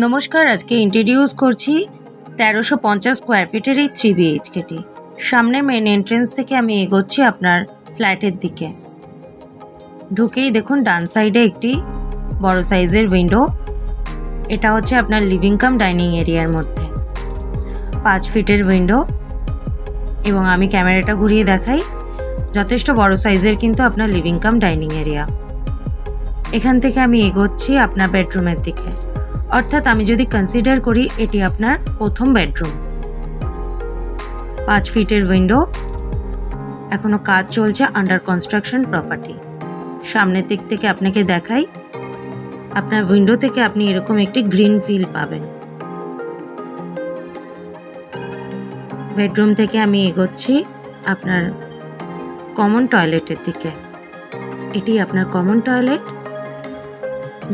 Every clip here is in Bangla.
নমস্কার, আজকে ইন্ট্রোডিউস করছি 1350 স্কোয়ার ফিটের এই 3 বিএইচকেটি। সামনে মেন এন্ট্রেন্স থেকে আমি এগোচ্ছি আপনার ফ্ল্যাটের দিকে। ঢুকেই দেখুন ডান সাইডে একটি বড় সাইজের উইন্ডো। এটা হচ্ছে আপনার লিভিং কাম ডাইনিং এরিয়ার মধ্যে 5 ফিটের উইন্ডো, এবং আমি ক্যামেরাটা ঘুরিয়ে দেখাই, যথেষ্ট বড় সাইজের কিন্তু আপনার লিভিং কাম ডাইনিং এরিয়া। এখান থেকে আমি এগোচ্ছি আপনার বেডরুমের দিকে, অর্থাৎ আমি যদি কনসিডার করি এটি আপনার প্রথম বেডরুম। 5 ফিটের উইন্ডো, এখনো কাজ চলছে, আন্ডার কনস্ট্রাকশন প্রপার্টি। সামনের দিক থেকে আপনাকে দেখাই, আপনার উইন্ডো থেকে আপনি এরকম একটি গ্রিন ফিল পাবেন। বেডরুম থেকে আমি এগোচ্ছি আপনার কমন টয়লেটের দিকে। এটি আপনার কমন টয়লেট,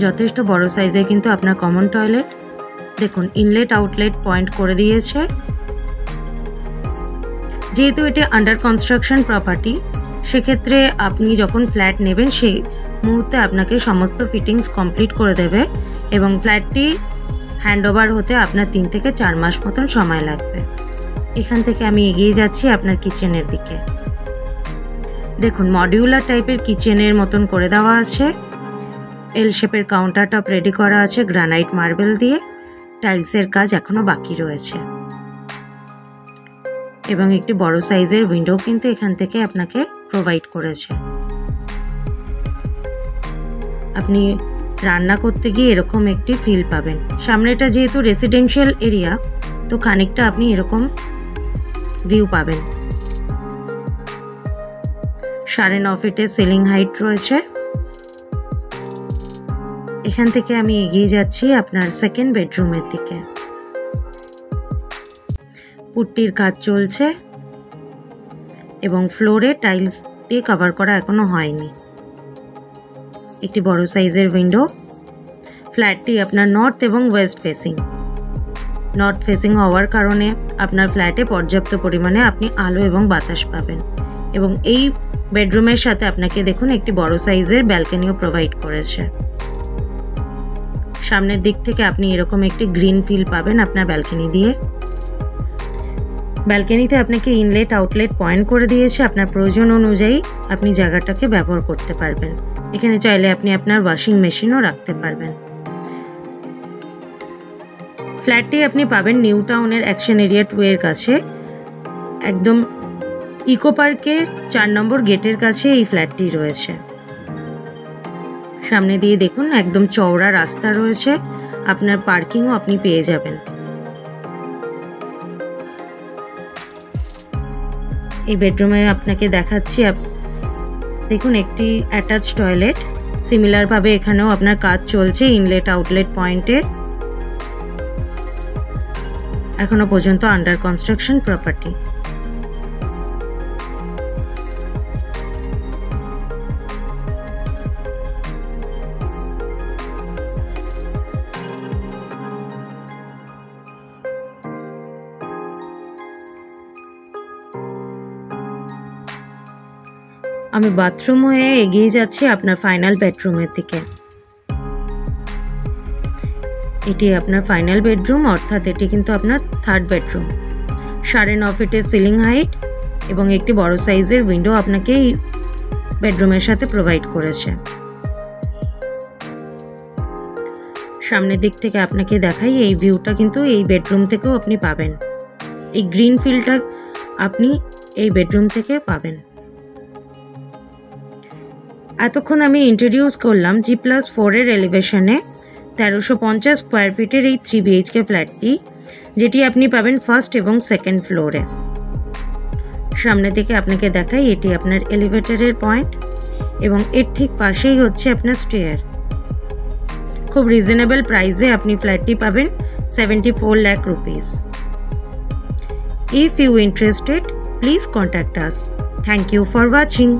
যথেষ্ট বড় সাইজের কিন্তু আপনার কমন টয়লেট। দেখুন ইনলেট আউটলেট পয়েন্ট করে দিয়েছে। যেহেতু এটি আন্ডার কনস্ট্রাকশন প্রপার্টি, সেক্ষেত্রে আপনি যখন ফ্ল্যাট নেবেন সেই মুহূর্তে আপনাকে সমস্ত ফিটিংস কমপ্লিট করে দেবে, এবং ফ্ল্যাটটি হ্যান্ডওভার হতে আপনার 3 থেকে 4 মাস মতন সময় লাগবে। এখান থেকে আমি এগিয়ে যাচ্ছি আপনার কিচেনের দিকে। দেখুন মডিউলার টাইপের কিচেনের মতন করে দেওয়া আছে। এল শেপের কাউন্টার টপ রেডি করা আছে গ্রানাইট মার্বেল দিয়ে। টাইলসের কাজ এখনো বাকি রয়েছে, এবং একটি বড় সাইজের উইন্ডো কিন্তু এখান থেকে আপনাকে প্রোভাইড করেছে। আপনি রান্না করতে গিয়ে এরকম একটি ফিল পাবেন। সামনেটা যেহেতু রেসিডেন্সিয়াল এরিয়া, তো খানিকটা আপনি এরকম ভিউ পাবেন। 9.5 ফিটের সিলিং হাইট রয়েছে। এখান থেকে আমি এগিয়ে যাচ্ছি আপনার সেকেন্ড বেডরুমের দিকে। পুট্টির কাজ চলছে, এবং ফ্লোরে টাইলস দিয়ে কভার করা এখনো হয়নি। একটি বড় সাইজের উইন্ডো। ফ্ল্যাটটি আপনার নর্থ এবং ওয়েস্ট ফেসিং। নর্থ ফেসিং হওয়ার কারণে আপনার ফ্ল্যাটে পর্যাপ্ত পরিমাণে আপনি আলো এবং বাতাস পাবেন, এবং এই বেডরুমের সাথে আপনাকে দেখুন একটি বড় সাইজের ব্যালকনিও প্রোভাইড করেছে। সামনের দিক থেকে আপনি এরকম একটি গ্রিন ফিল পাবেন আপনার ব্যালকনি দিয়ে। ব্যালকনিতে আপনাকে ইনলেট আউটলেট পয়েন্ট করে দিয়েছে। আপনার প্রয়োজন অনুযায়ী আপনি জায়গাটাকে ব্যবহার করতে পারবেন। এখানে চাইলে আপনি আপনার ওয়াশিং মেশিনও রাখতে পারবেন। ফ্ল্যাটটি আপনি পাবেন নিউ টাউনের অ্যাকশন এরিয়া 2 এর কাছে, একদম ইকো পার্কের 4 নম্বর গেটের কাছে এই ফ্ল্যাটটি রয়েছে। সামনে দিয়ে দেখুন একদম চওড়া রাস্তা রয়েছে, আপনার পার্কিংও আপনি পেয়ে যাবেন। এই বেডরুমে আপনাকে দেখাচ্ছি, দেখুন একটি অ্যাটাচ টয়লেট। সিমিলার ভাবে এখানেও আপনার কাজ চলছে ইনলেট আউটলেট পয়েন্টে। এখনো পর্যন্ত আন্ডার কনস্ট্রাকশন প্রপার্টি। আমি বাথরুম হয়ে এগিয়ে যাচ্ছি আপনার ফাইনাল বেডরুমের দিকে। এটি আপনার ফাইনাল বেডরুম, অর্থাৎ এটি কিন্তু আপনার থার্ড বেডরুম। 9.5 ফিটের সিলিং হাইট এবং একটি বড় সাইজের উইন্ডো আপনাকে এই বেডরুমের সাথে প্রোভাইড করেছে। সামনের দিক থেকে আপনাকে দেখাই, এই ভিউটা কিন্তু এই বেডরুম থেকেও আপনি পাবেন। এই গ্রিন ফিলটা আপনি এই বেডরুম থেকে পাবেন। এতক্ষণ আমি ইন্ট্রোডিউস করলাম G+4 এর এলিভেশনে 1350 স্কোয়ার ফিটের এই 3 বিএইচকে ফ্ল্যাটটি, যেটি আপনি পাবেন ফার্স্ট এবং সেকেন্ড ফ্লোরে। সামনে থেকে আপনাকে দেখাই, এটি আপনার এলিভেটরের পয়েন্ট, এবং এর ঠিক পাশেই হচ্ছে আপনার স্টেয়ার। খুব রিজনেবল প্রাইসে আপনি ফ্ল্যাটটি পাবেন 74 lakh rupees. If you interested, please contact us. Thank you for watching.